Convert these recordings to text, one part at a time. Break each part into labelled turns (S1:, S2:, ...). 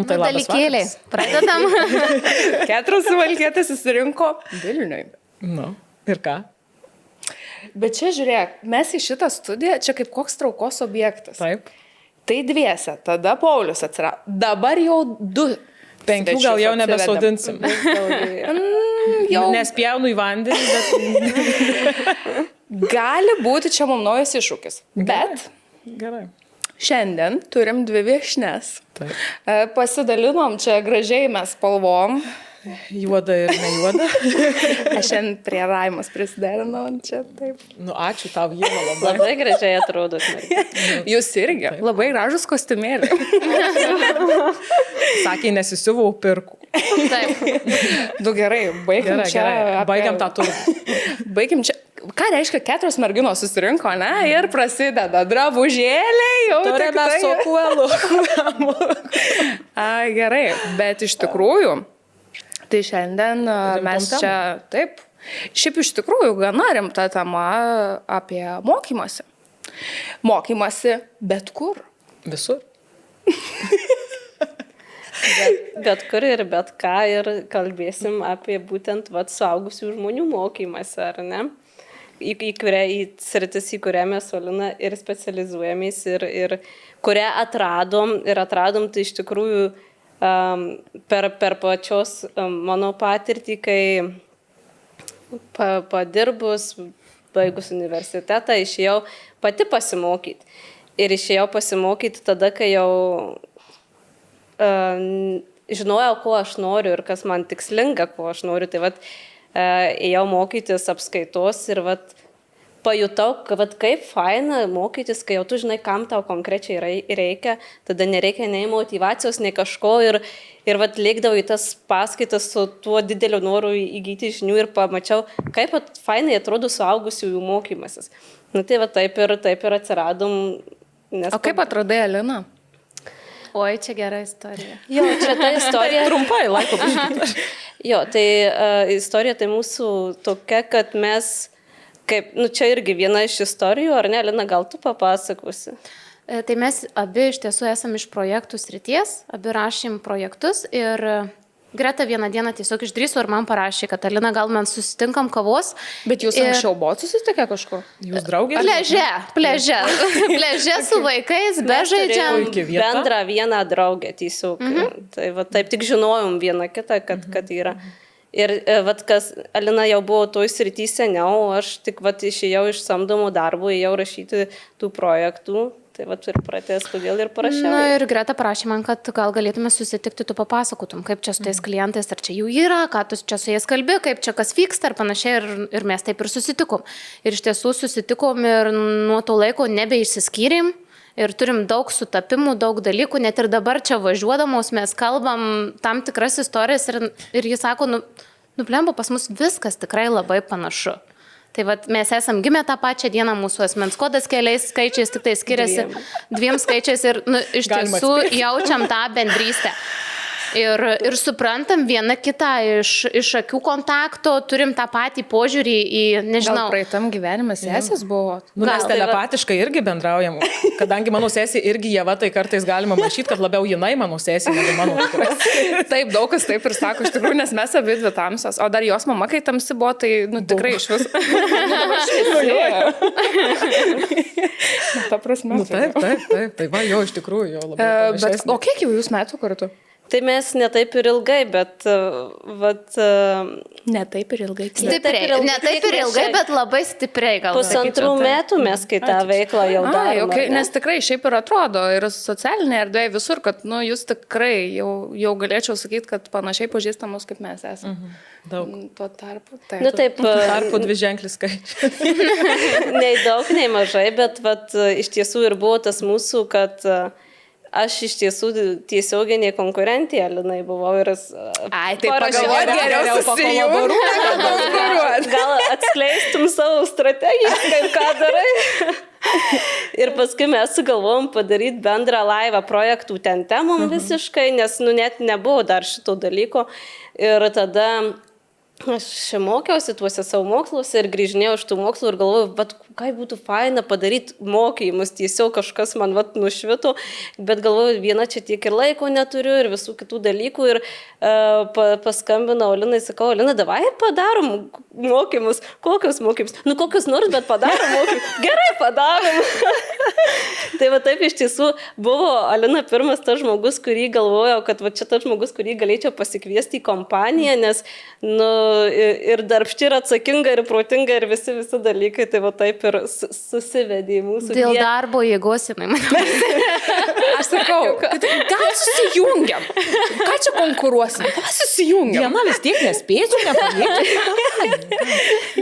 S1: Tai
S2: dalykėliai. Pradedam.
S3: 4 suvalkietės susirinko Vilniui.
S1: Nu, ir ką?
S3: Bet čia žiūrėk, mes į šitą studiją, čia kaip koks traukos objektas.
S1: Taip.
S3: Tai dviese, tada Paulius atsirado. Dabar jau 2.
S1: 5 gal jau nebesodinsim.
S3: Jau
S1: Nes pjaunu į vandenį, bet...
S3: gali būti čia mums naujas iššūkis. Bet
S1: Gerai.
S3: šiandien turim 2 viešnes.
S1: Taip.
S3: Pasidalinom čia gražiai mes spalvom.
S1: Juoda ir nejuoda.
S3: Aš šiandien prie Raimos prisiderinau čia taip.
S1: Nu, ačiū tau, Ieva, labai.
S4: Labai gražiai atrodo.
S3: Jūs irgi. Labai gražus kostiumėliai.
S1: Sakė, nesisiuvau, pirku.
S2: Taip.
S3: Du gerai, baigim
S1: Gerai,
S3: čia.
S1: gerai. Baigiam tą turą.
S3: Baigim čia. Ką reiškia 4 merginos susirinko, ne? Ir prasideda drabužėliai, jau
S1: Turime
S3: tik tai.
S1: sokuelų.
S3: Gerai, bet iš tikrųjų, tai šiandien mes
S1: temom.
S3: čia, taip, šiaip iš tikrųjų gana rimta tema apie mokymąsi. Mokymąsi bet kur.
S1: Visur.
S4: Bet kur ir bet ką ir kalbėsim apie būtent suaugusių žmonių mokymąsi, ar ne? Į sritis, į kurią mes Olina ir specializuojamės ir kurią atradom, tai iš tikrųjų per pačios mano patirtį, kai padirbus, baigus universitetą, išėjau pati pasimokyti. Ir išėjau pasimokyti tada, kai jau žinojau, ko aš noriu ir kas man tikslinga, ko aš noriu. Tai ėjau mokytis apskaitos ir pajutau, kaip faina mokytis, kai jau tu žinai, kam tau konkrečiai reikia, tada nereikia nei motyvacijos, nei kažko ir lėkdavau į tas paskaitas su tuo dideliu noru įgyti žinių ir pamačiau, kaip fainai atrodo suaugusiųjų mokymasis. Nu, tai taip ir atsiradom.
S3: O kaip atradai Aliną?
S2: Oi, čia gera istorija.
S4: Jo, čia ta istorija.
S1: Trumpai, laiko pažiūrėti.
S4: Jo, tai istorija tai mūsų tokia, kad mes, čia irgi viena iš istorijų, ar ne, Lina, gal tu papasakosi?
S2: Tai mes abi iš tiesų esame iš projektų srities, abi rašėm projektus ir Greta vieną dieną tiesiog išdrįso ir man parašė, kad Alina, gal mes susitinkam kavos.
S3: Bet jūs anksčiau buvot susitikę kažkur?
S1: Jūs draugės?
S2: Pleže su vaikais, bežaidžiam.
S4: Bendrą vieną draugę tiesiog. Tai taip tik žinojom vieną kitą, kad yra. Ir kas Alina jau buvo toj srity seniau, aš tik išėjau iš samdomo darbo, ėjau rašyti tų projektų. Tai ir pratęs, kodėl ir parašiau.
S2: Na ir Greta parašė man, kad gal galėtume susitikti, tu papasakotum, kaip čia su tais klientais, ar čia jų yra, ką tu čia su jais kalbi, kaip čia kas vyksta ir panašiai. Ir mes taip ir susitikom. Ir iš tiesų susitikom ir nuo to laiko nebeišsiskyrėm. Ir turim daug sutapimų, daug dalykų. Net ir dabar čia važiuodamos mes kalbam tam tikras istorijas ir jis sako, blemba, pas mus viskas tikrai labai panašu. Tai mes esam gimę tą pačią dieną, mūsų asmens kodas keliais skaičiais, tik tai skiriasi 2 skaičiais ir iš tiesų jaučiam tą bendrystę. Ir suprantam vieną kitą iš akių kontakto, turim tą patį požiūrį į, nežinau.
S3: Gal praeitam gyvenime sesės buvo?
S1: Mes telepatiškai irgi bendraujam. Kadangi mano sesė irgi Ieva, tai kartais galima mąstyti, kad labiau jinai mano sesė, negu mano.
S3: Taip, daug kas taip ir sako, iš tikrųjų, nes mes abi dvi tamsios. O dar jos mama, kai tamsi buvo, tai tikrai iš vis. Ta prasme.
S1: Taip. Tai jo, iš tikrųjų, jo labai.
S3: O kiek jau jūs metų kartu?
S4: Tai mes ne taip ir ilgai, bet
S3: ne taip ir ilgai.
S2: Stipriai. Ne taip ir ilgai, bet labai stipriai gal.
S4: 1,5 metų mes kai tą veiklą jau darome.
S3: Nes tikrai šiaip ir atrodo, ir socialinė erdvė visur, kad jūs tikrai jau galėčiau sakyti, kad panašiai pažįstamos kaip mes esame.
S1: Daug.
S3: Tuo tarpu.
S4: Taip.
S1: Tarpu 2 ženklis skaičius.
S4: Nei daug, nei mažai, bet iš tiesų ir buvo tas mūsų, kad aš iš tiesų tiesioginė konkurentė Alinai buvau ir...
S3: Tai pagalvoti geriau pakolaboruoti.
S4: Gal atskleistum savo strategiją, kaip ką darai. Ir paskui mes sugalvojom padaryti bendrą laivą projektų ten temom visiškai, nes net nebuvo dar šito dalyko. Ir tada Aš mokiausi tuose savo moksluose ir grįžinėjau iš tų mokslų ir galvojau, bet kaip būtų faina padaryti mokymus, tiesiog kažkas man nušvito, bet galvojau, viena čia tiek ir laiko neturiu ir visų kitų dalykų ir paskambinau Olinai, sakau, Olina, davai padarom mokymus, kokius mokymus, nu kokius nors, bet padarom mokymus, gerai padarom. Tai va taip iš tiesų buvo Alina pirmas tas žmogus, kurį galvojau, kad va čia tas žmogus, kurį galėčiau pasikviesti į kompaniją, nes ir darbšti, ir atsakinga, ir protinga, ir visi dalykai, tai va taip ir susivedė į mūsų.
S2: Dėl darbo jėgos, jinai man.
S3: Aš sakau, gal susijungiam. Ką čia konkuruosim? Gal susijungiam.
S1: Viena vis tiek nespėsiu, nepavėčiau.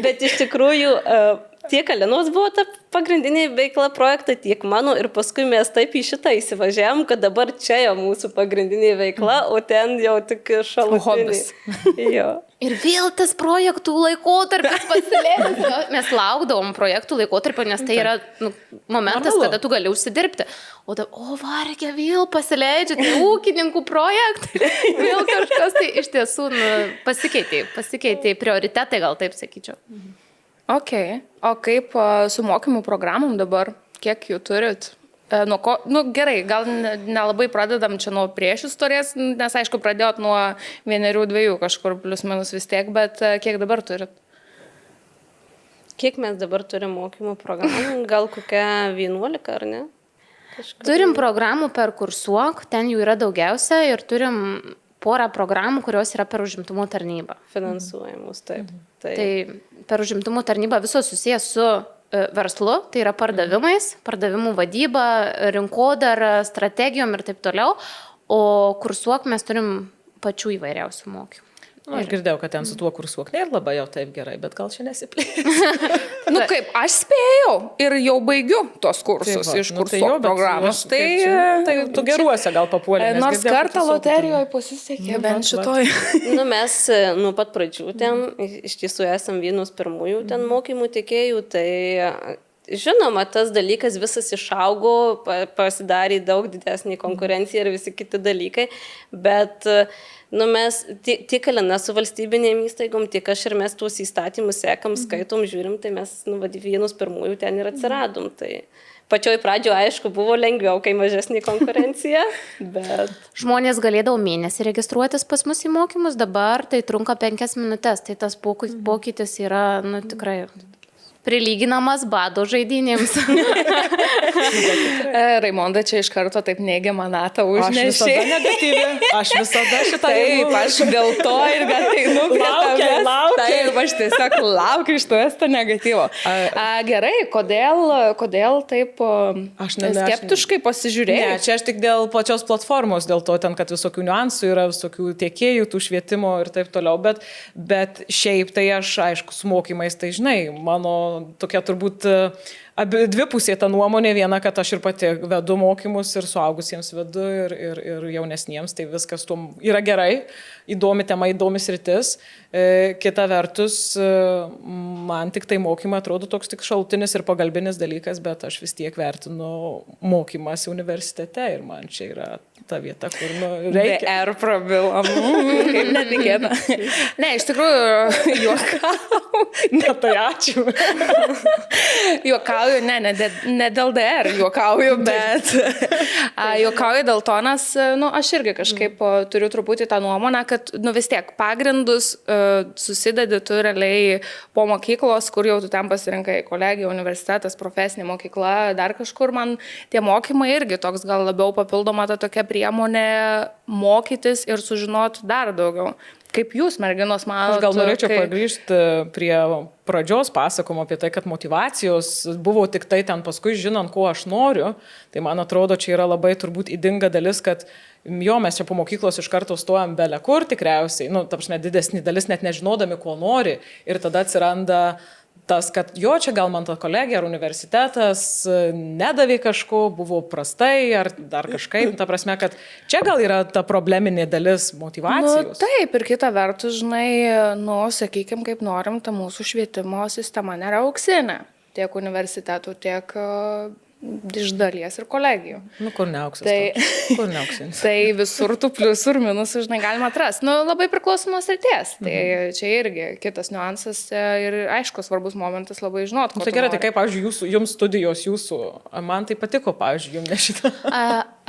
S4: Bet iš tikrųjų, tiek Alinos buvo ta pagrindinė veikla projekta, tiek mano ir paskui mes taip į šitą įsivažiavam, kad dabar čia jau mūsų pagrindinė veikla, o ten jau tik šalutinis. Jo.
S2: Ir vėl tas projektų laikotarpis pasilėmė. Mes laukdavom projektų laikotarpio, nes tai yra momentas, kada tu gali užsidirbti. O vargia, vėl pasileidžia tai ūkininkų projektai. Vėl kažkas tai iš tiesų pasikeitė prioritetai, gal taip sakyčiau.
S3: Ok, o kaip su mokymų programom dabar, kiek jų turit? Nuo ko, gerai, gal nelabai pradedam čia nuo priešistorės, nes aišku pradėjot nuo 1-2 kažkur plius minus vis tiek, bet kiek dabar turit?
S4: Kiek mes dabar turim mokymų programų? Gal kokia 11 ar ne?
S2: Turim programų per Kursuok, ten jų yra daugiausia ir turim porą programų, kurios yra per užimtumo tarnybą.
S4: Finansuojamus, taip.
S2: Tai per užimtumo tarnybą visos susijęs su verslu, tai yra pardavimais, pardavimų vadyba, rinkodara, strategijom ir taip toliau, o Kursuok mes turim pačių įvairiausių mokymų.
S1: Aš girdėjau, kad ten su tuo Kursuok nėra labai jau taip gerai, bet gal čia nesiplės.
S3: Kaip, aš spėjau ir jau baigiu tos kursus iš Kursuok programos.
S1: Tai tu geruose gal papuolė.
S3: Nors kartą loterijoje pasisekė, bent šitoj.
S4: Mes nuo pat pradžių ten, iš tiesų esam vienus pirmųjų ten mokymų tiekėjų, tai žinoma, tas dalykas visas išaugo, pasidarė daug didesnį konkurenciją ir visi kiti dalykai, bet mes tiek Alina su valstybinėm įstaigom, tiek aš ir mes tuos įstatymus sekam, skaitom, žiūrim, tai mes vienus pirmųjų ten ir atsiradom. Tai pačioj pradžioje, aišku, buvo lengviau, kai mažesnė konkurencija, bet...
S2: Žmonės galėdavo mėnesį registruotis pas mus į mokymus, dabar tai trunka 5 minutės, tai tas pokytis yra, tikrai... prilyginamas bado žaidynėms.
S3: Raimonda čia iš karto taip neigiamą natą užnešė.
S1: Aš visada negatyvi. Aš visada šitą
S3: taip, aš dėl to ir laukiu. Taip, aš tiesiog laukiu iš tavęs to negatyvo. Gerai, kodėl taip skeptiškai pasižiūrėjai?
S1: Ne, čia aš tik dėl pačios platformos, dėl to ten, kad visokių niuansų yra, visokių tiekėjų, tų švietimo ir taip toliau, bet šiaip tai aš, aišku, su mokymais, tai žinai, mano tokia turbūt dvipusė ta nuomonė, viena, kad aš ir pati vedu mokymus ir suaugusiems vedu ir jaunesniems, tai viskas tuom yra gerai, įdomi tema, įdomi sritis. Kita vertus, man tik tai mokymai atrodo toks tik šalutinis ir pagalbinis dalykas, bet aš vis tiek vertinu mokymasi universitete ir man čia yra ta vieta, kur reikia.
S3: R prabilom, kaip netikėta. Ne, iš tikrųjų, juokauju.
S1: Ne, tai ačiū.
S3: Juokauju, ne dėl DR juokauju, bet juokauju dėl to, nes aš irgi kažkaip turiu truputį tą nuomonę, kad vis tiek pagrindus susidedi tu realiai po mokyklos, kur jau tu ten pasirinkai kolegija, universitetas, profesinė mokykla, dar kažkur man tie mokymai irgi toks gal labiau papildoma ta tokia priemonė mokytis ir sužinoti dar daugiau. Kaip jūs, merginos, manote?
S1: Aš gal norėčiau pagrįžti prie pradžios pasakomo apie tai, kad motyvacijos buvo tik tai ten paskui žinant, ko aš noriu. Tai man atrodo, čia yra labai turbūt ydinga dalis, kad mes čia po mokyklos iš karto stojam bele kur tikriausiai, ta prasme, didesnė dalis net nežinodami, ko nori. Ir tada atsiranda tas, kad čia gal man ta kolegija ar universitetas nedavė kažko, buvo prastai ar dar kažkaip, ta prasme, kad čia gal yra ta probleminė dalis motyvacijos.
S3: Taip, ir kita vertus, žinai, sakykime, kaip norim, ta mūsų švietimo sistema nėra auksinė. Tiek universitetų, tiek iš dalies ir kolegijų.
S1: Nu, kur neauksas.
S3: Tai-
S1: Kur neauksas.
S3: Tai visur tų pliusų ir minusų, žinai, galima atrasti. Nu, labai priklauso nuo srities. Tai čia irgi kitas niuansas ir aišku, svarbus momentas labai žinot, ko
S1: Tai
S3: tu
S1: gerai,
S3: nori.
S1: tai kaip, pavyzdžiui, jums studijos jūsų, man tai patiko, pavyzdžiui, jums ne šitą.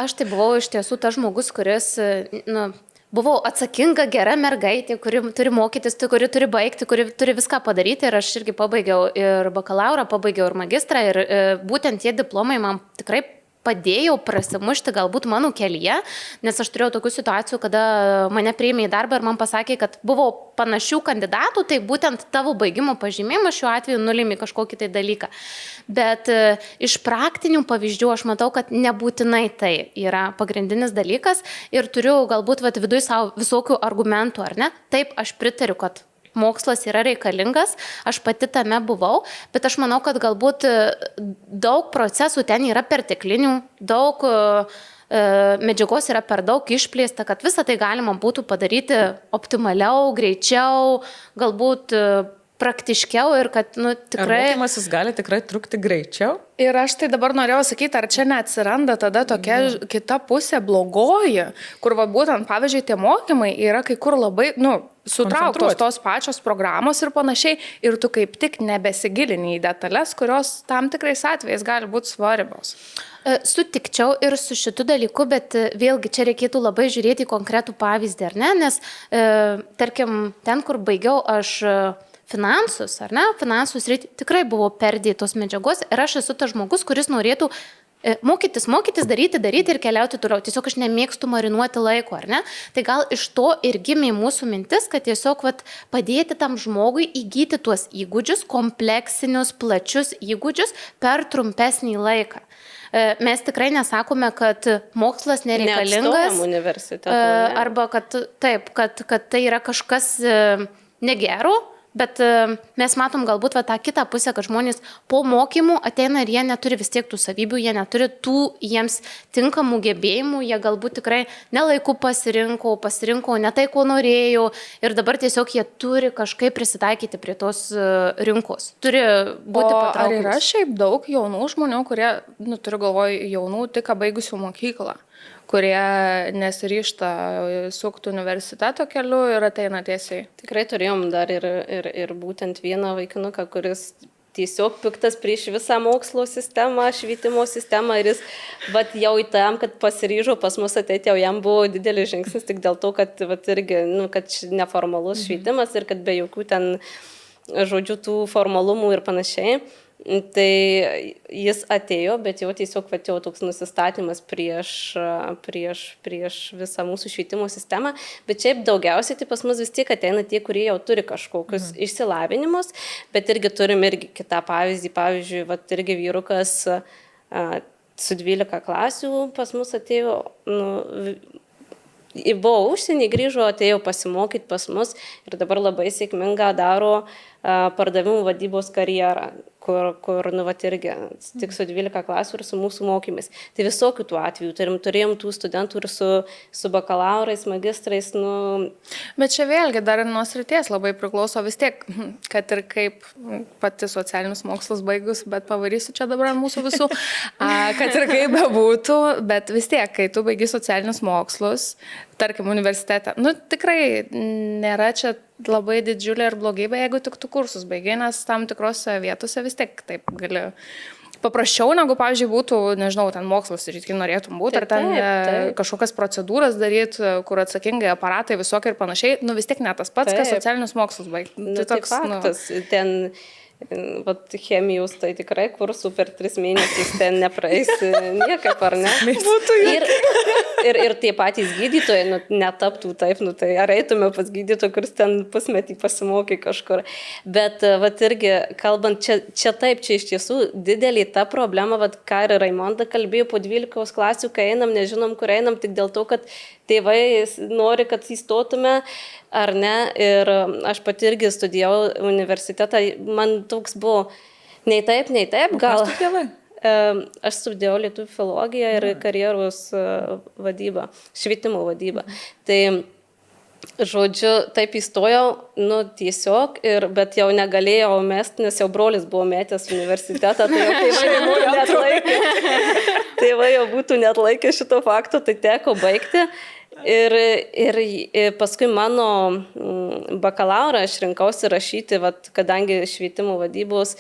S2: Aš tai buvau iš tiesų tas žmogus, kuris, buvau atsakinga, gera mergaitė, kuri turi mokytis, kuri turi baigti, kuri turi viską padaryti ir aš irgi pabaigiau ir bakalaurą, pabaigiau ir magistrą ir būtent tie diplomai man tikrai padėjau prasimušti galbūt mano kelyje, nes aš turėjau tokių situacijų, kada mane priėmė į darbą ir man pasakė, kad buvo panašių kandidatų, tai būtent tavo baigimo pažymėjimas šiuo atveju nulėmė kažkokį tai dalyką. Bet iš praktinių pavyzdžių aš matau, kad nebūtinai tai yra pagrindinis dalykas ir turiu galbūt viduje savo visokių argumentų, ar ne? Taip, aš pritariu, kad mokslas yra reikalingas, aš pati tame buvau, bet aš manau, kad galbūt daug procesų ten yra perteklinių, daug medžiagos yra per daug išplėsta, kad visą tai galima būtų padaryti optimaliau, greičiau, galbūt praktiškiau ir kad tikrai...
S1: Ar mokymasis gali tikrai trukti greičiau?
S3: Ir aš tai dabar norėjau sakyti, ar čia neatsiranda tada tokia kita pusė blogoji, kur būtent, pavyzdžiui, tie mokymai yra kai kur labai, sutrauktos tos pačios programos ir panašiai, ir tu kaip tik nebesigilini į detalės, kurios tam tikrais atvejais gali būti svarbios.
S2: Sutikčiau ir su šitu dalyku, bet vėlgi čia reikėtų labai žiūrėti į konkretų pavyzdį, ar ne? Nes, tarkim, ten, kur baigiau aš finansus, ar ne? Finansų srity tikrai buvo perdėtos medžiagos ir aš esu tas žmogus, kuris norėtų mokytis, daryti ir keliauti toliau. Tiesiog aš nemėgstu marinuoti laiko, ar ne? Tai gal iš to ir gimė mūsų mintis, kad tiesiog padėti tam žmogui įgyti tuos įgūdžius, kompleksinius, plačius įgūdžius per trumpesnį laiką. Mes tikrai nesakome, kad mokslas nereikalingas.
S4: Neatstojam universiteto.
S2: Arba kad taip, kad tai yra kažkas negero. Bet mes matom galbūt tą kitą pusę, kad žmonės po mokymų ateina ir jie neturi vis tiek tų savybių, jie neturi tų jiems tinkamų gebėjimų, jie galbūt tikrai nelaiku pasirinko ne tai, ko norėjau ir dabar tiesiog jie turi kažkaip prisitaikyti prie tos rinkos. Turi būti patrauklūs.
S3: Ar yra šiaip daug jaunų žmonių, kurie, turiu galvoj, jaunų tik baigusių mokyklą, kurie nesiryžta sukti universiteto keliu ir ateina tiesiai?
S4: Tikrai turėjom dar ir būtent vieną vaikinuką, kuris tiesiog piktas prieš visą mokslo sistemą, švietimo sistemą ir jis jau į tam, kad pasiryžo pas mus ateiti, jau jam buvo didelis žingsnis tik dėl to, kad irgi, kad neformalus švietimas ir kad be jokių ten žodžių tų formalumų ir panašiai. Tai jis atėjo, bet jau tiesiog jau toks nusistatymas prieš visą mūsų švietimo sistemą, bet šiaip daugiausiai tai pas mus vis tiek ateina tie, kurie jau turi kažkokius išsilavinimus, bet irgi turim irgi kitą pavyzdį, pavyzdžiui, irgi vyrukas su 12 klasių pas mus atėjo, buvo užsienį, grįžo, atėjo pasimokyti pas mus ir dabar labai sėkmingą daro pardavimų vadybos karjerą, kur irgi tik su 12 klasių ir su mūsų mokymais. Tai visokių tų atvejų. Turėjom tų studentų ir su bakalaurais, magistrais.
S3: Bet čia vėlgi dar nuo srities labai priklauso vis tiek, kad ir kaip pati socialinius mokslus baigus, bet pavarysiu čia dabar mūsų visų, kad ir kaip bebūtų, bet vis tiek, kai tu baigi socialinius mokslus, tarkim, universitete, tikrai nėra čia labai didžiulė ir blogybė, jeigu tik tu kursus baigiai, nes tam tikrose vietose vis tiek taip gali paprasčiau, negu, pavyzdžiui, būtų, nežinau, ten mokslas ir norėtum būti, ar ten kažkokias procedūras daryti, kur atsakingai aparatai visokie ir panašiai, vis tiek ne tas pats, kas socialinius mokslus baigti.
S4: Tai toks faktas. Ten chemijos, tai tikrai kursų per 3 mėnesius ten nepraeisi niekaip, ar ne? Ir tie patys gydytojai netaptų taip, tai ar eitume pas gydytoją, kuris ten pusmetį pasimokė kažkur. Bet irgi, kalbant, čia taip, čia iš tiesų didelį ta problema, ką ir Raimonda kalbėjo po 12 klasių, kai einam, nežinom, kur einam, tik dėl to, kad tėvai nori, kad įstotume, ar ne. Ir aš pati irgi studijavau universitetą, man toks buvo nei taip, gal.
S1: Ką studijavai?
S4: Aš studijavau lietuvių filologiją ir karjeros vadybą, švietimo vadybą. Tai, žodžiu, taip įstojau, tiesiog, bet jau negalėjau mesti, nes jau brolis buvo metęs universitetą, tai jau tėvai neatlaikė. Tai va, jau būtų net laikę šito fakto, tai teko baigti. Ir paskui mano bakalaurą aš rinkausi rašyti, vat, kadangi švietimo vadybos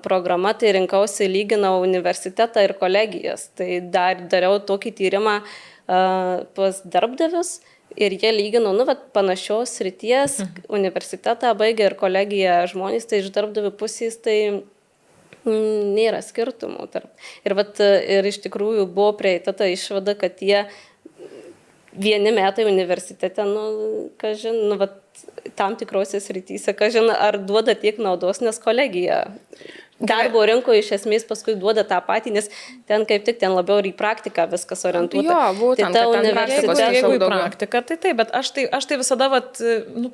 S4: programa, tai rinkausi lyginau universitetą ir kolegijas. Tai dariau tokį tyrimą pas darbdavius ir jie lygino, panašios srities, universitetą baigė ir kolegiją žmonės, tai iš darbdavių pusės tai nėra skirtumų tarp. Ir iš tikrųjų buvo prieita ta išvada, kad jie vieni metai universitete, tam tikrose srityse, ar duoda tiek naudos, nes kolegija darbo rinkoje iš esmės paskui duoda tą patį, nes ten kaip tik ten labiau ir į praktiką viskas orientuota.
S3: Jo, būtent,
S4: tai
S1: jeigu į praktiką, tai taip, bet aš tai visada,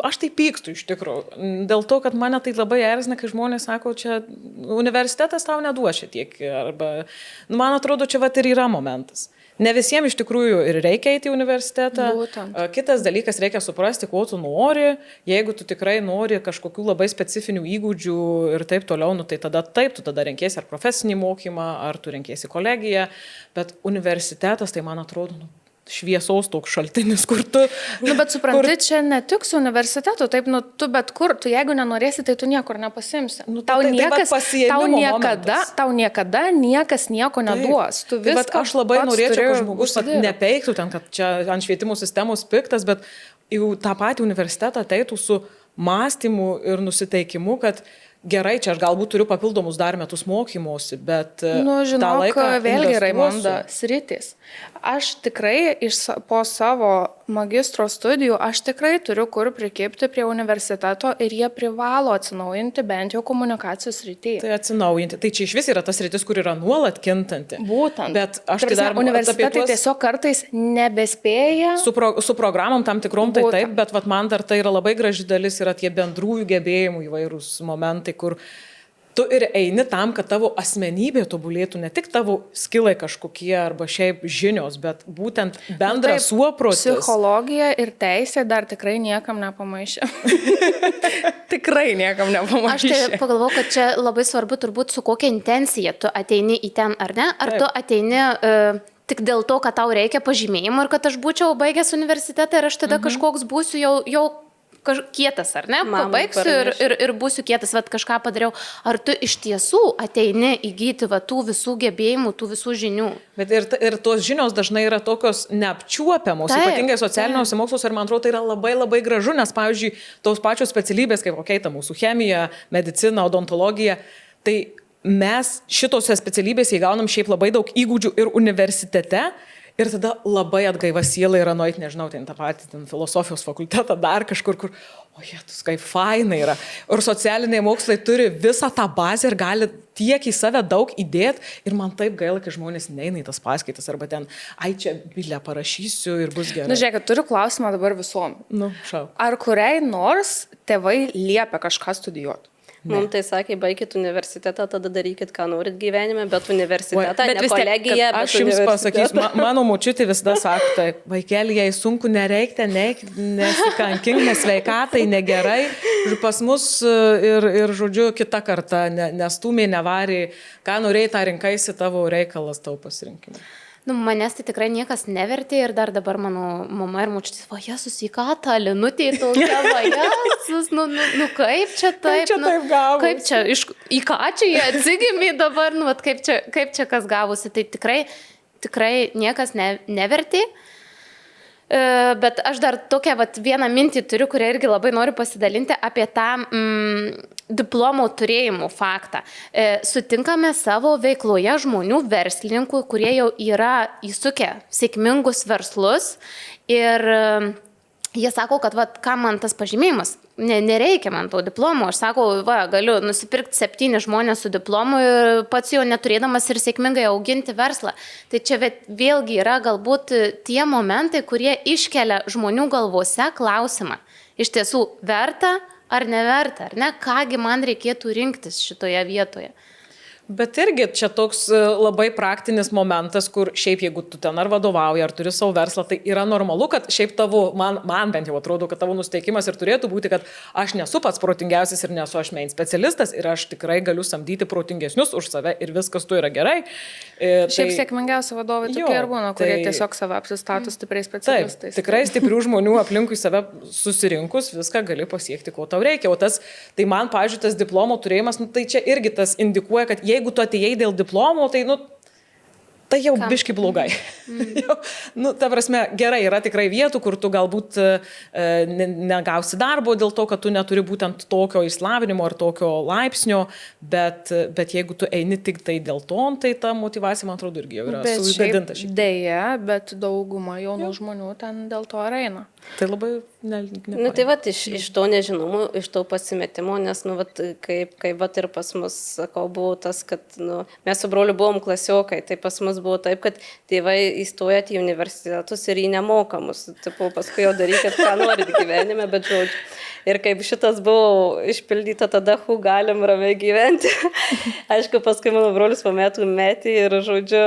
S1: aš tai pykstu iš tikrųjų, dėl to, kad mane tai labai erzina, kai žmonės sako, čia universitetas tau neduošia tiek, arba, man atrodo, čia ir yra momentas. Ne visiems iš tikrųjų ir reikia eiti į universitetą.
S3: Būtent.
S1: Kitas dalykas, reikia suprasti, ko tu nori. Jeigu tu tikrai nori kažkokių labai specifinių įgūdžių ir taip toliau, tai tada taip, tu tada renkiesi ar profesinį mokymą, ar tu renkiesi kolegiją. Bet universitetas, tai man atrodo, šviesos toks šaltinis, kur tu...
S3: Bet supranti, čia ne tik su universitetu, taip, tu bet kur, tu jeigu nenorėsi, tai tu niekur nepasimsi. Tau niekada niekas nieko neduos. Tu viską
S1: aš labai norėčiau, kad žmogus nepeiktų ten, kad čia ant švietimo sistemos piktas, bet jau tą patį universitetą ateitų su mąstymu ir nusiteikimu, kad gerai, čia aš galbūt turiu papildomus dar metus mokymosi, bet tą laiką
S3: vėlgi, Raimonda, sritis. Aš tikrai po savo magistro studijų, aš tikrai turiu kur prikipti prie universiteto ir jie privalo atsinaujinti bent jau komunikacijos srityje.
S1: Tai atsinaujinti. Tai čia iš vis yra tas sritis, kur yra nuolat kintanti.
S3: Būtent.
S1: Bet aš tai dar
S3: universitetai tiesiog kartais nebespėja.
S1: Su programom tam tikrom tai taip, bet man dar tai yra labai graži dalis, yra tie bendrųjų gebėjimų įvairūs momentai, kur tu ir eini tam, kad tavo asmenybė tobulėtų, ne tik tavo skilai kažkokie arba šiaip žinios, bet būtent bendras suoprotis.
S3: Psichologija ir teisė dar tikrai niekam nepamaišė. Tikrai niekam nepamaišė.
S2: Aš tai pagalvojau, kad čia labai svarbu turbūt su kokia intencija tu ateini į ten ar ne, ar tu ateini... tik dėl to, kad tau reikia pažymėjimo ir kad aš būčiau baigęs universitetą ir aš tada kažkoks būsiu jau kietas, ar ne? Pabaigsiu ir būsiu kietas, kažką padariau. Ar tu iš tiesų ateini įgyti tų visų gebėjimų, tų visų žinių?
S1: Bet ir tos žinios dažnai yra tokios neapčiuopiamos, ypatingai socialiniuose moksluose, ir man atrodo, tai yra labai labai gražu, nes, pavyzdžiui, tos pačios specialybės, kaip kokia ta mūsų chemija, medicina, odontologija, tai mes šitose specialybėse įgaunam šiaip labai daug įgūdžių ir universitete. Ir tada labai atgaiva siela yra nueiti, nežinau, ten tą patį filosofijos fakultetą, dar kažkur, kur, ojetus, kaip fainai yra. Ir socialiniai mokslai turi visą tą bazę ir gali tiek į save daug įdėti. Ir man taip gaila, kai žmonės neina į tas paskaitas, arba ten, čia bilę parašysiu ir bus gerai.
S3: Žiūrėk, turiu klausimą dabar visom.
S1: Šau.
S3: Ar kuriai nors tėvai liepia kažką studijuoti?
S4: Mums tai sakė, baikit universitetą, tada darykit, ką norit gyvenime, bet universitetą, ne kolegiją, bet
S1: aš jums pasakysiu, mano močiutė visada sako, tai vaikeli, jei sunku, nereikti, nesikankink, nesveikatai, negerai. Pas mus ir žodžiu, kita karta, nestūmė, nevarė, ką norėjai, tą rinkaisi, tavo reikalas, tavo pasirinkimai.
S2: Manęs tai tikrai niekas nevertė ir dar dabar mano mama ir močiutė, Jezus, į ką tą linutė tokia, Jezus, kaip čia taip, kaip čia, į ką čia jie atsigimė dabar, kaip čia kas gavosi, tai tikrai niekas nevertė. Bet aš dar tokią vieną mintį turiu, kurią irgi labai noriu pasidalinti apie tą diplomo turėjimų faktą. Sutinkame savo veikloje žmonių verslininkų, kurie jau yra įsukę sėkmingus verslus ir jie sako, kad kam man tas pažymėjimas, nereikia man to diplomo. Aš sakau, galiu nusipirkti 7 žmonės su diplomu ir pats jau neturėdamas ir sėkmingai auginti verslą. Tai čia vėlgi yra galbūt tie momentai, kurie iškelia žmonių galvose klausimą. Iš tiesų, verta ar neverta, ar ne? Kągi man reikėtų rinktis šitoje vietoje?
S1: Bet irgi čia toks labai praktinis momentas, kur šiaip jeigu tu ten ar vadovauji, ar turi savo verslą, tai yra normalu, kad šiaip man bent jau atrodo, kad tavo nusteikimas ir turėtų būti, kad aš nesu pats protingiausias ir nesu aš main specialistas ir aš tikrai galiu samdyti protingesnius už save ir viskas tu yra gerai.
S3: Šiaip sėkmingiausi vadovai tokie ir būna, kurie tiesiog save apsistato stipriais specialistais.
S1: Taip, tikrai stiprių žmonių aplinkui save susirinkus viską gali pasiekti, ko tau reikia. O tai man, pavyzdžiui, tas diplomo turėjimas, tai čia irgi tas indikuoja, kad jeigu tu atėjai dėl diplomo, tai jau biški blogai. Ta prasme, gerai, yra tikrai vietų, kur tu galbūt negausi darbo dėl to, kad tu neturi būtent tokio išslavinimo ar tokio laipsnio, bet jeigu tu eini tik tai dėl to, tai ta motyvacija, man atrodo, irgi jau yra sugadinta.
S3: Deja, bet dauguma jaunų žmonių ten dėl to ir eina.
S1: Tai labai
S4: Tai vat iš to nežinomo, iš to pasimetimo, nes, kaip ir pas mus, sakau, buvo tas, kad, mes su broliu buvom klasiokai, tai pas mus buvo taip, kad tėvai įstojat į universitetus ir į nemokamus. Tipo, paskui jau darykit, ką norit gyvenime, bet žodžiu. Ir kaip šitas buvo išpildyta, tada galim ramiai gyventi. Aišku, paskui mano brolius po metų metė ir, žodžiu,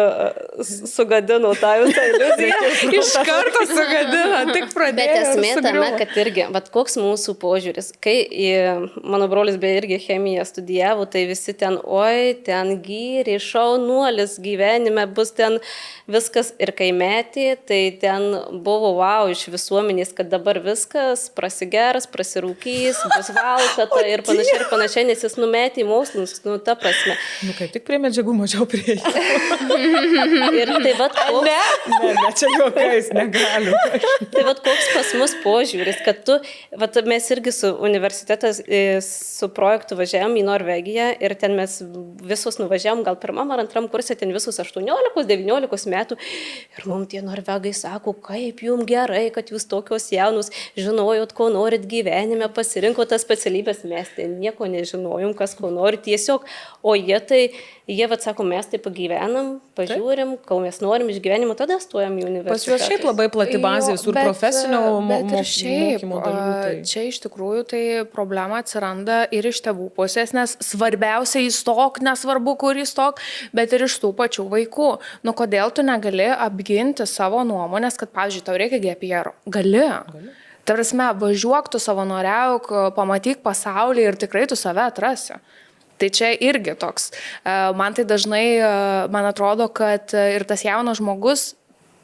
S4: sugadino tą visą iliuziją.
S3: Iš karto sugadino, tik pradėjo.
S4: Bet esmė tame, kad irgi, koks mūsų požiūris. Kai mano brolis beje irgi chemiją studijavo, tai visi ten, ten gyri, šaunuolis gyvenime, bus ten viskas. Ir kai metė, tai ten buvo wow iš visuomenės, kad dabar viskas prasigers, prasirūkys, bus valkata ir panašiai, nes jis numetė į mokslus, ta prasme.
S1: Kaip tik prie medžiagų mažiau prieiti.
S4: Ir tai
S1: Ne, čia juokais, negaliu.
S4: Tai koks pas mus požiūris, kad mes irgi su universitetas, su projektu važiavom į Norvegiją ir ten mes visus nuvažiavom, gal pirmam ar antram kursė, ten visus 18-19 metų. Ir mums tie norvegai sako, kaip jums gerai, kad jūs tokios jaunus, žinojot, ko norit gyvenime, pasirinko tas specialybės, mes ten nieko nežinojom, kas ko norit tiesiog, o jie sako, mes tai pagyvenam, pažiūrim, kol mes norim iš gyvenimo, tada stojam į universitetą.
S1: Pas juos šiaip labai plati bazė visur profesinio mokymo dalių.
S3: Čia iš tikrųjų tai problema atsiranda ir iš tėvų pusės, nes svarbiausia įstok, nesvarbu, kur įstok, bet ir iš tų pačių vaikų. Kodėl tu negali apginti savo nuomonės, kad, pavyzdžiui, tau reikia GPR? Gali. Tarasme, važiuok tu savanoriauk, pamatyk pasaulį ir tikrai tu save atrasi. Tai čia irgi toks. Man tai dažnai, man atrodo, kad ir tas jaunas žmogus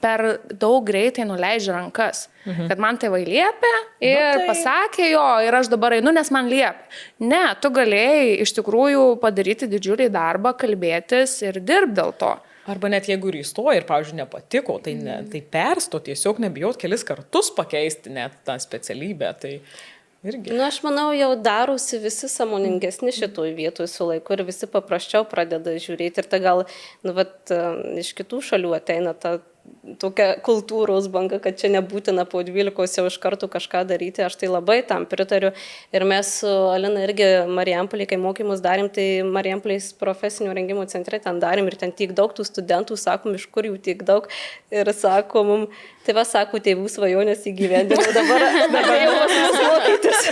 S3: per daug greitai nuleidžia rankas. Kad man tėvai liepė ir pasakė jo ir aš dabar einu, nes man liepė. Ne, tu galėjai iš tikrųjų padaryti didžiulį darbą, kalbėtis ir dirbti dėl to.
S1: Arba net jeigu ir įstoja ir, pavyzdžiui, nepatiko, tai persto, tiesiog nebijot kelis kartus pakeisti net tą specialybę. Tai irgi.
S4: Aš manau, jau darosi visi sąmoningesni šitoj vietoj su laiku ir visi paprasčiau pradeda žiūrėti. Ir tai gal iš kitų šalių ateina ta tokia kultūros banga, kad čia nebūtina po 12 jau iš karto kažką daryti. Aš tai labai tam pritariu. Ir mes su Alina irgi Marijampolėje, kai mokymus darėm, tai Marijampolės profesinio rengimo centre ten darėm ir ten tiek daug tų studentų, sakom, iš kur jų tiek daug. Ir sako mum, tai sako, tėvų svajonės įgyvendino, dabar jau mokytis.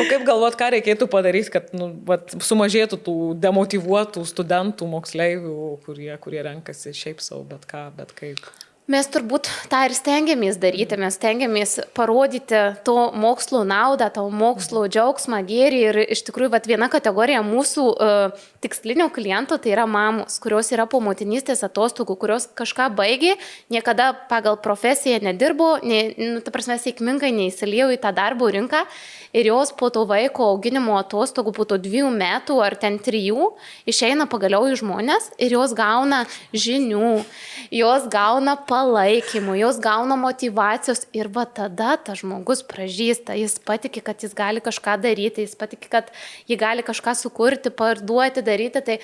S1: O kaip galvot, ką reikėtų padaryti, kad sumažėtų tų demotyvuotų studentų, moksleivių, kurie renkasi šiaip savo, bet kaip?
S2: Mes turbūt tą ir stengiamės daryti, mes stengiamės parodyti to mokslo naudą, to mokslo džiaugsmą, gėrį ir iš tikrųjų viena kategorija mūsų tikslinio klientų tai yra mamos, kurios yra po motinystės atostogų, kurios kažką baigė, niekada pagal profesiją nedirbo, ta prasme sėkmingai neįsiliejo į tą darbo rinką ir jos po to vaiko auginimo atostogų, po to 2 metų ar ten 3 išeina pagaliau į žmonės ir jos gauna žinių, jos gauna palaikymų, jos gauna motyvacijos ir tada tas žmogus pražįsta, jis patiki, kad jis gali kažką daryti, jis patiki, kad jį gali kažką sukurti, parduoti, daryti, tai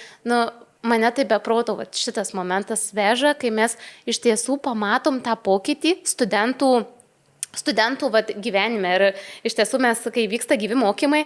S2: mane tai beproto, šitas momentas veža, kai mes iš tiesų pamatom tą pokytį studentų studentų gyvenime. Ir iš tiesų mes, kai vyksta gyvi mokymai,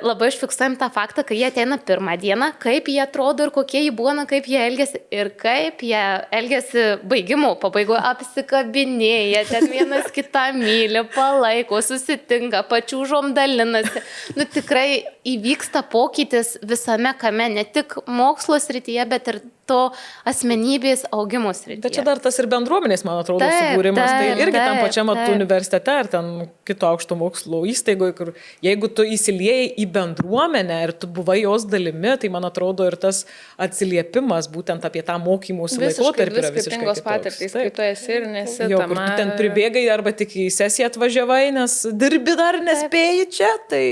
S2: labai užfiksuojam tą faktą, kai jie ateina pirmą dieną, kaip jie atrodo ir kokie jie būna, kaip jie elgiasi ir kaip jie elgiasi baigimo pabaigoje, apsikabinėja, ten vienas kitą myli, palaiko, susitinka, pačiūžom dalinasi. Nu, tikrai įvyksta pokytis visame kame, ne tik mokslo srityje, bet ir to asmenybės augimo srityje.
S1: Bet čia dar tas ir bendruomenės, man atrodo, subūrimas. Tai irgi tam pačiam universitete ar ten kito aukšto mokslo įstaigoje, kur jeigu tu įsiliejai į bendruomenę ir tu buvai jos dalimi, tai man atrodo ir tas atsiliepimas būtent apie tą mokymosi laikotarpį yra visiškai
S3: skirtingos patirtys, kai tu esi ir nesi
S1: jo,
S3: tame.
S1: Tu ten pribėgai arba tik į sesiją atvažiavai, nes dirbi dar nespėjai čia. Tai...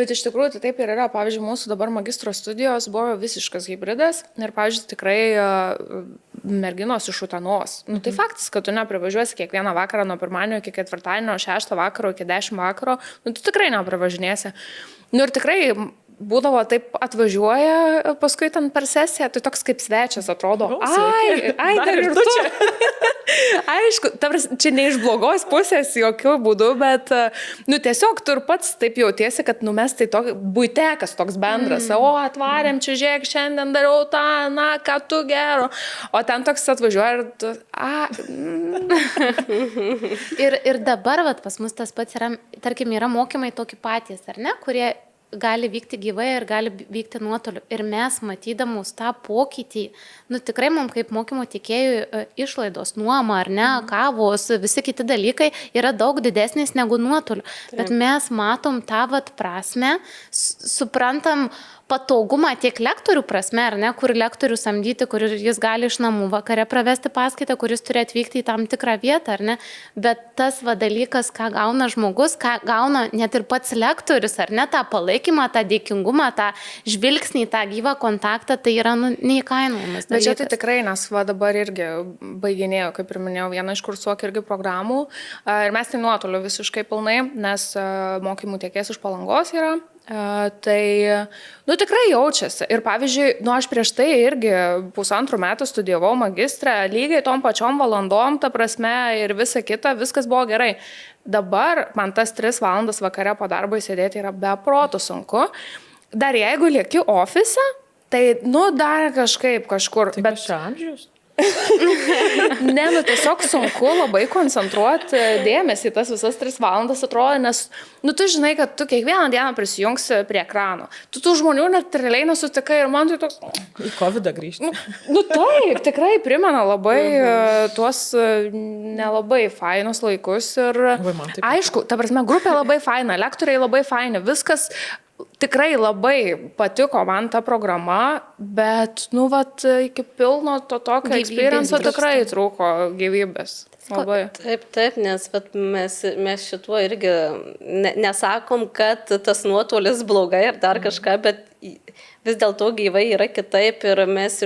S3: Bet iš tikrųjų tai taip ir yra. Pavyzdžiui, mūsų dabar magistro studijos buvo visiškas hybridas ir, pavyzdžiui, tikrai merginos iš Utenos. Nu, tai faktas, kad tu neprivažiuosi kiekvieną vakarą nuo pirmadienio iki ketvirtadienio, 6 vakaro iki 10 vakaro, nu, tu tikrai neprivažinėsi. Nu, ir tikrai būdavo taip atvažiuoja paskui ten per sesiją, tai toks kaip svečias atrodo. Ai, dar ir tu čia. Aišku, čia ne iš blogos pusės jokių būdų, bet, nu, tiesiog tu ir pats taip jautiesi, kad, nu, mes tai toks buitekas toks bendras. O, atvarėm čia, žiūrėk, šiandien dariau tą, na, ką tu gero. O ten toks atvažiuoja ir tu,
S2: ir dabar, vat, pas mus tas pats yra, tarkim, yra mokymai tokie patys, ar ne, kurie gali vykti gyvai ir gali vykti nuotoliu. Ir mes, matydamus tą pokytį, nu tikrai mums kaip mokymo tiekėjų išlaidos, nuoma ar ne, kavos, visi kiti dalykai yra daug didesnis negu nuotoliu. Taip. Bet mes matom tą vat prasme, suprantam patogumą tiek lektorių prasme, ar ne, kur lektorių samdyti, kur jis gali iš namų vakare pravesti paskaitą, kuris turi atvykti į tam tikrą vietą, ar ne. Bet tas va dalykas, ką gauna žmogus, ką gauna net ir pats lektorius, ar ne, tą palaikymą, tą dėkingumą, tą žvilgsnį, tą gyvą kontaktą, tai yra neįkainojamas dalykas.
S3: Bet čia tai tikrai, nes va dabar irgi baiginėjau, kaip ir minėjau, vieną iš kursuok irgi programų ir mes tai nuotoliu visiškai pilnai, nes mokymų tiekėjas iš Palangos yra. Tai, nu, tikrai jaučiasi. Ir pavyzdžiui, nu, aš prieš tai irgi 1,5 metų studijavau magistrą, lygiai tom pačiom valandom, ta prasme, ir visa kita, viskas buvo gerai. Dabar man tas 3 valandas vakare po darbo įsėdėti yra be protų sunku. Dar jeigu lieki ofise, tai, nu, dar kažkur.
S1: Tai bet čia amžius?
S3: Ne, nu tiesiog sunku labai koncentruoti dėmesį į tas visas 3 valandas, atrodo, nes, nu, tu žinai, kad tu kiekvieną dieną prisijungsi prie ekrano. Tu tų žmonių net realiai nesutikai ir man tai toks...
S1: Į COVID grįžti.
S3: Nu taip, tikrai primena labai tuos nelabai fainus laikus ir aišku, ta prasme, grupė labai faina, lektoriai labai faini, viskas... Tikrai labai patiko man ta programa, bet, nu, vat, iki pilno to tokio experience tikrai trūko gyvybės. Labai.
S4: Taip, nes vat, mes šituo irgi nesakom, kad tas nuotolis blogai ar dar kažką, bet vis dėlto gyvai yra kitaip ir mes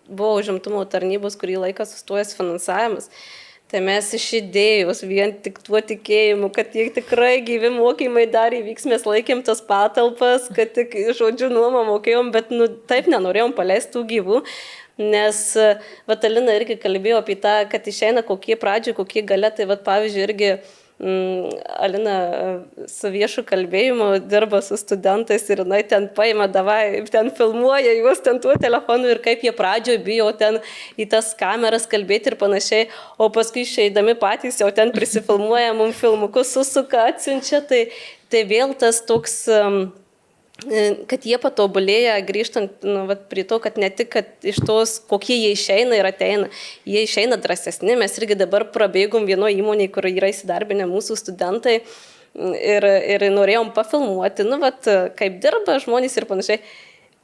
S4: buvo užimtumo tarnybos, kurį laiką sustojęs finansavimas. Tai mes iš idėjos, vien tik tuo tikėjimu, kad jie tikrai gyvi mokymai dar įvyks, mes laikėm tas patalpas, kad tik žodžiu nuomą mokėjom, bet nu, taip nenorėjom paleisti tų gyvų, nes Alina irgi kalbėjo apie tą, kad išeina kokie pradžiai, kokie gale, tai pavyzdžiui irgi Alina su viešu kalbėjimu dirba su studentais ir jinai ten paima, davai, ten filmuoja juos ten tuo telefonu ir kaip jie pradžioje bijo ten į tas kameras kalbėti ir panašiai, o paskui išeidami patys jau ten prisifilmuoja, mums filmukus susuka, atsiunčia, tai vėl tas toks... kad jie patobulėja, grįžtant prie to, kad ne tik kad iš tos, kokie jie išeina ir ateina, jie išeina drąsesni. Mes irgi dabar prabėgom vienoje įmonėje, kur yra įsidarbinę mūsų studentai ir norėjom pafilmuoti, kaip dirba žmonės ir panašiai.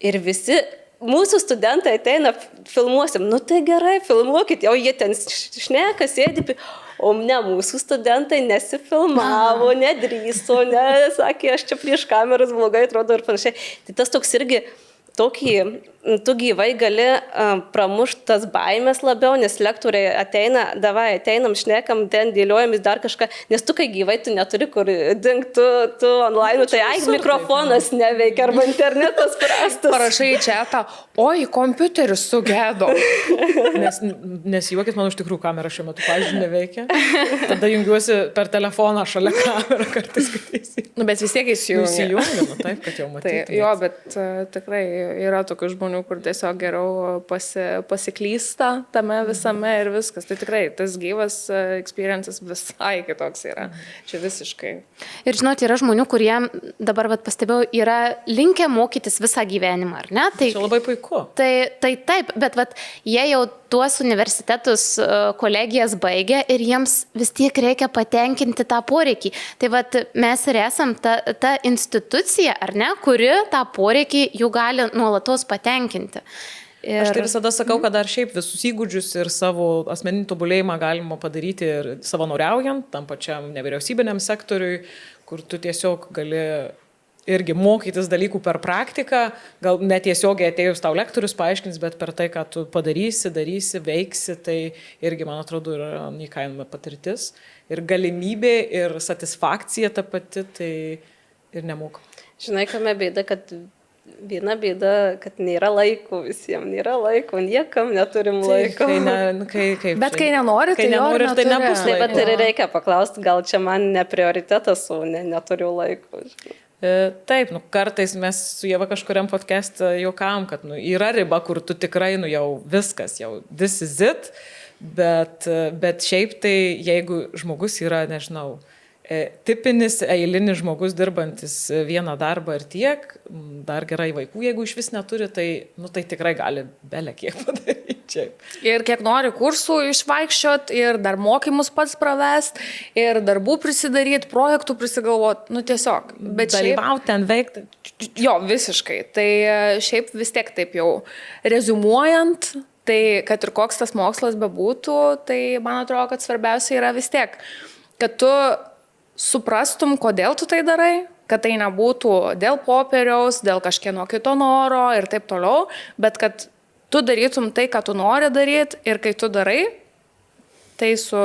S4: Ir visi mūsų studentai ateina, filmuosim, tai gerai, filmuokit, jau jie ten šneka, sėdi, o ne, mūsų studentai nesifilmavo, nedrįso, sakė, aš čia prieš kameras blogai atrodo ir panašiai. Tai tas toks irgi tu gyvai gali pramušti tas baimės labiau, nes lektoriai ateina, davai, ateinam, šnekam, ten dėliojamės dar kažką, nes tu kai gyvai, tu neturi kur dingti, tu online, tai mikrofonas neveikia arba internetas prastas.
S3: Parašai į chatą, oi, kompiuteris sugedo.
S1: Nes juokit, man iš tikrųjų kamera šiuo metu, pavyzdžiui, neveikia. Tada jungiuosi per telefoną šalia kamerą kartais skaitysi.
S3: Bet vis tiek įsijungia.
S1: Taip, kad jau matyti.
S3: Tai, jo, bet tikrai yra tokių žmonių, kur tiesiog geriau pasiklysta tame visame ir viskas. Tai tikrai tas gyvas experiences visai kitoks yra. Čia visiškai.
S2: Ir žinot, yra žmonių, kurie dabar pastebėjau, yra linkę mokytis visą gyvenimą, ar ne?
S1: Tai čia labai puiku.
S2: Tai taip, bet jie jau tuos universitetus, kolegijas baigia ir jiems vis tiek reikia patenkinti tą poreikį. Tai mes ir esam ta institucija, ar ne, kuri tą poreikį jų gali nuolatos patenkinti.
S1: Aš tai visada sakau, kad dar šiaip visus įgūdžius ir savo asmeninį tobulėjimą galima padaryti ir savanoriaujant, tam pačiam nevyriausybiniam sektoriui, kur tu tiesiog gali irgi mokytis dalykų per praktiką, gal netiesiogiai atėjus tau lektorius paaiškins, bet per tai, ką tu padarysi, darysi, veiksi, tai irgi, man atrodo, yra neįkainoma patirtis. Ir galimybė, ir satisfakcija ta pati, tai ir nemoka.
S4: Žinai, kame bėda, kad viena bėda, kad nėra laiko visiems, nėra laiko, niekam neturim laiko.
S3: Bet kai nenori, tai nebus
S4: laiko. Tai bet ir reikia paklausti, gal čia man ne prioritetas, o neturiu laiko.
S1: Taip, kartais mes su Ieva kažkuriam podcast juokavom, kad yra riba, kur tu tikrai jau viskas, jau this is it, bet šiaip tai jeigu žmogus yra, nežinau, tipinis eilinis žmogus dirbantis vieną darbą ir tiek, dar gerai vaikų, jeigu iš vis neturi, tai tikrai gali belė kiek padaryti.
S3: Ir kiek nori kursų išvaikščiot, ir dar mokymus pats pravest, ir darbų prisidaryti, projektų prisigalvoti, tiesiog. Bet
S1: dalyvauti ten veikti.
S3: Jo, visiškai. Tai šiaip vis tiek taip jau reziumuojant, tai kad ir koks tas mokslas bebūtų, tai man atrodo, kad svarbiausia yra vis tiek, kad tu suprastum, kodėl tu tai darai, kad tai nebūtų dėl popieriaus, dėl kažkieno kito noro ir taip toliau, bet kad tu darytum tai, ką tu nori daryti ir kai tu darai, tai su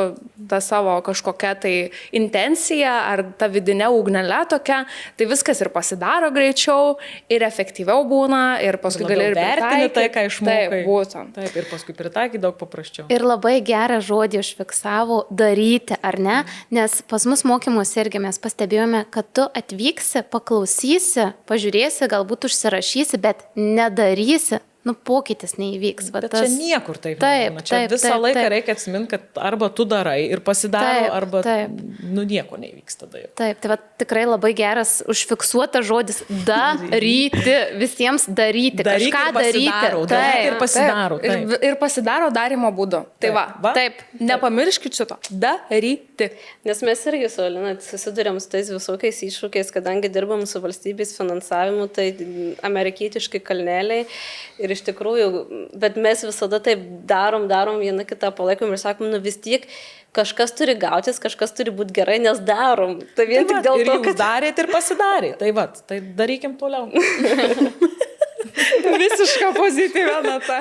S3: ta savo kažkokia tai intencija ar ta vidinė ugnelė tokia, tai viskas ir pasidaro greičiau ir efektyviau būna ir paskui gali ir
S1: vertinti tai, ką išmokai.
S3: Taip, būtent.
S1: Taip, ir paskui pritaikyti daug paprasčiau.
S2: Ir labai gerą žodį užfiksavo daryti, ar ne? Nes pas mus mokymus irgi mes pastebėjome, kad tu atvyksi, paklausysi, pažiūrėsi, galbūt užsirašysi, bet nedarysi. Pokytis neįvyks.
S1: Bet čia niekur taip nebūna. Čia visą laiką reikia atsiminti, kad arba tu darai ir pasidaro, arba nieko neįvyks tada jau.
S2: Taip, tai tikrai labai geras užfiksuotas žodis daryti, visiems daryti, kažką daryti.
S1: Daryti ir pasidaro.
S3: Ir pasidaro darimo būdu. Tai va, taip, nepamirškit šito. Daryti.
S4: Nes mes irgi su Alina susidurėm su tais visokiais iššūkiais, kadangi dirbam su valstybės finansavimu, tai amerikietiškai kalneliai. Ir iš tikrųjų, bet mes visada taip darom vieną kitą palaikom ir sakom, vis tiek kažkas turi gautis, kažkas turi būti gerai, nes darom. Tai vien tik dėl to,
S1: kad darėt ir pasidarėt. Tai darykim toliau.
S3: Visiška pozityvia nata.